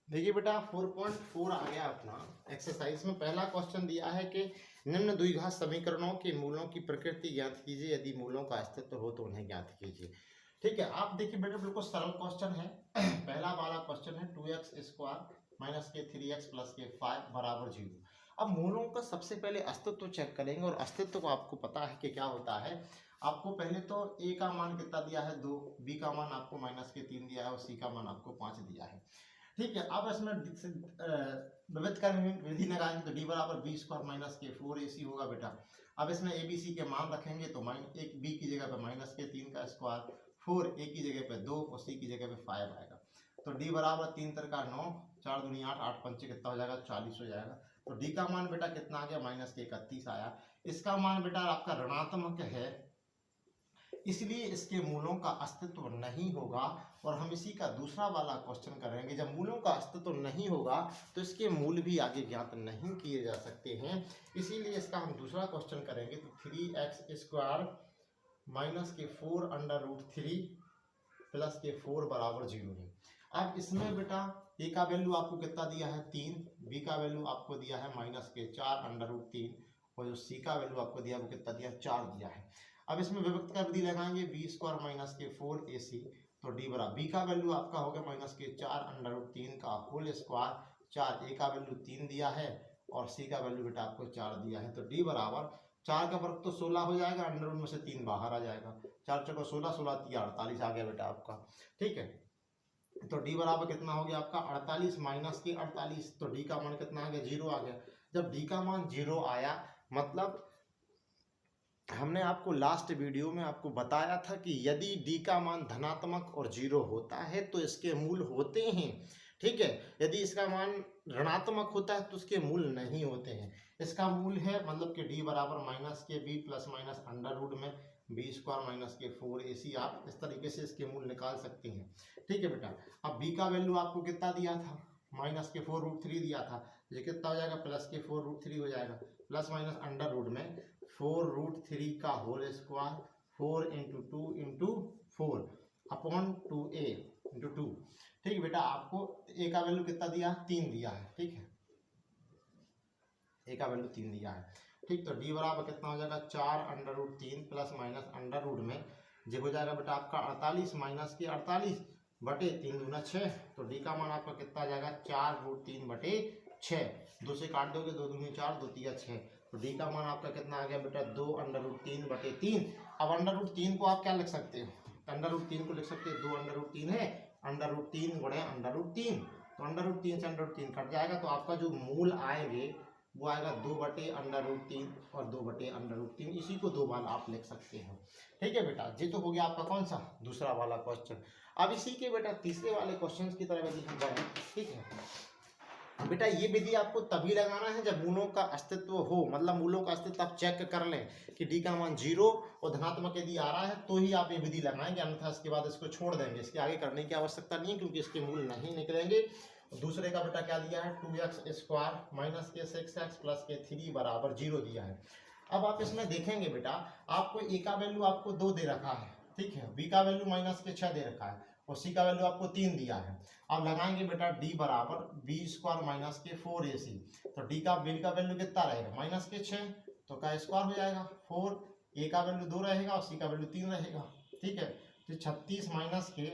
देखिए बेटा 4.4 आ गया अपना एक्सरसाइज में। पहला क्वेश्चन दिया है कि निम्न द्विघात समीकरणों के मूलों की प्रकृति ज्ञात कीजिए, यदि मूलों का अस्तित्व हो तो उन्हें ज्ञात कीजिए। ठीक है, आप देखिए बेटा बिल्कुल सरल क्वेश्चन है। पहला वाला क्वेश्चन है 2x स्क्वायर माइनस के 3x प्लस के 5 बराबर 0। अब मूलों का सबसे पहले अस्तित्व चेक करेंगे, और अस्तित्व को आपको पता है कि क्या होता है। आपको पहले तो a का मान कितना दिया है 2, b का मान आपको माइनस के 3 दिया है और c का मान आपको 5 दिया है। ठीक है, अब इसमें विविधकरण विधि लगाएंगे तो डी बराबर बी स्क्वायर माइनस के 4ac होगा बेटा। अब इसमें ए बी सी के मान रखेंगे तो एक बी की जगह पे माइनस के 3 का स्क्वायर, 4 ए की जगह पे 2 और सी की जगह पे 5 आएगा। तो डी बराबर 3 तर का 9, 4 दूनी 8, 8 पंचे कितना हो जाएगा 40 हो जाएगा। तो डी का मान बेटा कितना आ गया माइनस के 31 आया। इसका मान बेटा आपका ऋणात्मक है, इसलिए इसके मूलों का अस्तित्व नहीं होगा। और हम इसी का दूसरा वाला क्वेश्चन करेंगे। जब मूलों का अस्तित्व नहीं होगा तो इसके मूल भी आगे ज्ञात नहीं किए जा सकते हैं, इसीलिए इसका हम दूसरा क्वेश्चन करेंगे। तो 3x स्क्वायर माइनस के 4 अंडर रूट 3 प्लस के 4 बराबर 0 है। अब इसमें बेटा ए का वैल्यू आपको कितना दिया है 3, बी का वैल्यू आपको दिया है माइनस के 4 अंडर रूट 3 और जो सी का वैल्यू आपको दिया वो कितना दिया 4 दिया है। अब इसमें विभक्त का विधि लगाएंगे बी स्क्वायर माइनस के 4ac। तो डी बराबर बी का वैल्यू आपका हो गया माइनस के 4 अंडर रूट 3 का होल स्क्वायर, 4 ए का वैल्यू 3 दिया है और सी का वैल्यू बेटा आपको 4 दिया है। तो डी बराबर 4 का वर्ग तो 16 हो जाएगा, अंडर रूट में से 3 बाहर आ जाएगा, 4 चौको 16, 16 3 48 आ गया बेटा आपका। ठीक है, तो डी बराबर कितना हो गया आपका 48 माइनस के 48। तो डी का मान कितना आ गया 0 आ गया। जब डी का मान 0 आया मतलब हमने आपको लास्ट वीडियो में आपको बताया था कि यदि डी का मान धनात्मक और 0 होता है तो इसके मूल होते हैं। ठीक है, यदि इसका मान ऋणात्मक होता है तो इसके मूल नहीं होते हैं। इसका मूल है मतलब कि डी बराबर माइनस के B plus minus under root में बी स्क्वायर माइनस के 4ac। आप इस तरीके से इसके मूल निकाल सकते हैं। ठीक है बेटा, अब बी का वैल्यू आपको कितना दिया था माइनस के 4 रूट 3 दिया था, ये कितना हो जाएगा प्लस के 4 रूट 3 हो जाएगा, प्लस माइनस अंडर रूट में 4 रूट 3 का whole square 4 into 2 into 4 upon 2a into 2। ठीक है बेटा, आपको ए का वैल्यू कितना दिया 3 दिया है। ठीक है, ए का वैल्यू 3 दिया है। ठीक, तो डी बराबर कितना हो जाएगा 4 under root 3 plus minus under root में जो हो जाएगा बेटा आपका 48 माइनस के 48 बटे 3 दूना 6। तो डी का मान आपका कितना आ जाएगा 4 रूट 3 बटे 6। 2 से काट दोगे 2 दूनी 4 2 3 6। तो डी का मान आपका कितना आ गया बेटा 2 अंडर रूट 3 बटे 3। अब अंडर रूट 3 को आप क्या लिख सकते हो, अंडर रूट 3 को लिख सकते हो 2 अंडर रूट 3 है, अंडर रूट 3 गुणे अंडर रूट 3। तो अंडर रूट 3 से अंडर रूट 3 कट जाएगा, तो आपका जो मूल आएंगे वो आएगा 2 बटे अंडर रूट 3 और 2 बटे अंडर रूट 3। इसी को 2 बार आप लिख सकते हो। ठीक है बेटा, ये तो हो गया आपका कौन सा दूसरा वाला क्वेश्चन। अब इसी के बेटा तीसरे वाले क्वेश्चन की तरफ यदि हम जाएं, ठीक है बेटा, ये विधि आपको तभी लगाना है जब मूलों का अस्तित्व हो, मतलब मूलों का अस्तित्व आप चेक कर लें कि डी का मान 0 और धनात्मक यदि आ रहा है तो ही आप ये विधि लगाएंगे, अन्यथा इसके बाद इसको छोड़ देंगे, इसके आगे करने की आवश्यकता नहीं है क्योंकि इसके मूल नहीं निकलेंगे। दूसरे का बेटा क्या दिया है 2x स्क्वायर माइनस के 6x प्लस के 3 बराबर 0 दिया है। अब आप इसमें देखेंगे बेटा आपको ए का वैल्यू आपको 2 दे रखा है, ठीक है, बी का वैल्यू माइनस के 6 दे रखा है और सी का वैल्यू आपको 3 दिया है। अब लगाएंगे बेटा डी बराबर बी स्क्वायर माइनस के 4ac। तो डी का बी का वैल्यू कितना रहेगा माइनस के 6, तो का स्क्वायर हो जाएगा 4, ए का वैल्यू 2 रहेगा और सी का वैल्यू 3 रहेगा। ठीक है, तो 36 माइनस के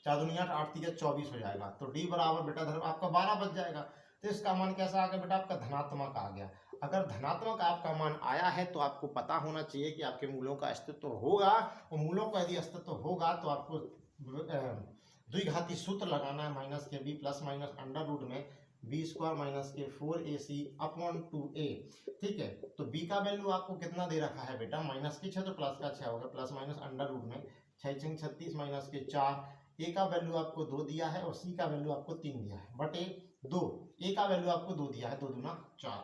4 दूनी 8, 8 3 24 हो जाएगा। तो डी बराबर बेटा आपका 12 बच जाएगा। तो इसका मान कैसा आ गया बेटा आपका धनात्मक आ गया। अगर धनात्मक आपका मान आया है तो आपको पता होना चाहिए कि आपके मूलों का अस्तित्व होगा, और मूलों का यदि अस्तित्व होगा तो आपको द्विघाती सूत्र लगाना है माइनस के B plus minus under root में बी स्क्वायर माइनस के 4ac अपॉन 2a। ठीक है, तो b का वैल्यू आपको कितना दे रखा है बेटा माइनस के 6, तो प्लस का 6 होगा, प्लस माइनस अंडर रूट में 6 36 माइनस के 4, ए का वैल्यू आपको 2 दिया है और सी का वैल्यू आपको 3 दिया है बटे 2। ए का वैल्यू आपको 2 दिया है, 2 दूना 4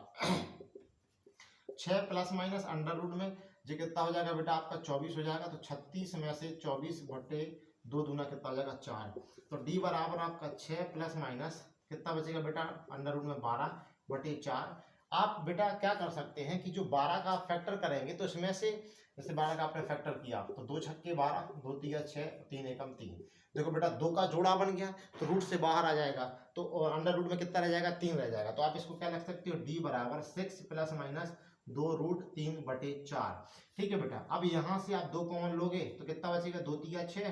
6 प्लस माइनस अंडर रूट में जो कितना हो जाएगा बेटा आपका 24 हो जाएगा। तो 36 में से 24 बटे 2 दूना कितना हो जाएगा 4। तो डी बराबर आपका 6 प्लस माइनस कितना बचेगा बेटा अंडर रूट में 12 बटे 4। आप बेटा क्या कर सकते हैं कि जो 12 का फैक्टर करेंगे तो इसमें से जैसे 12 का आपने फैक्टर किया तो 2 छक्के 12, 2 तिया 6, 3 एकम 3, देखो बेटा 2 का जोड़ा बन गया तो रूट से बाहर आ जाएगा, तो अंडर रूट में कितना रह जाएगा, 3 रह जाएगा। तो आप इसको क्या लिख सकते हो, d बराबर 6 प्लस माइनस 2 रूट 3/4। ठीक है बेटा, अब यहाँ से आप 2 कॉमन लोगे तो कितना बचेगा, 2 तिया 6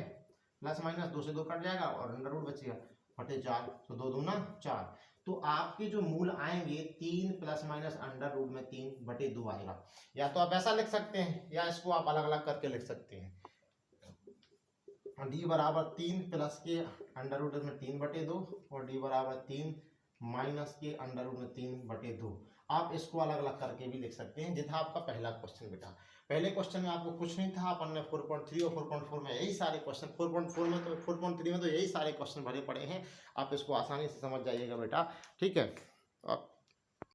प्लस माइनस 2 से 2 कट जाएगा और अंडर रूट बचेगा बटे 4, तो 2 दूना 4। तो आपके जो मूल आएंगे 3 प्लस माइनस अंडर रूट में 3/2 आएगा। या तो आप ऐसा लिख सकते हैं या इसको आप अलग अलग करके लिख सकते हैं, डी बराबर 3 प्लस के अंडर रूट में 3/2 और डी बराबर 3 माइनस के अंडर रूट में 3/2। आप इसको अलग अलग करके भी लिख सकते हैं, जितना आपका पहला क्वेश्चन बेटा। पहले क्वेश्चन में आपको कुछ नहीं था, अपन ने 4.3 और 4.4 में यही सारे क्वेश्चन, 4.4 में तो 4.3 में तो यही सारे क्वेश्चन भरे पड़े हैं। आप इसको आसानी से समझ जाइएगा बेटा, ठीक है।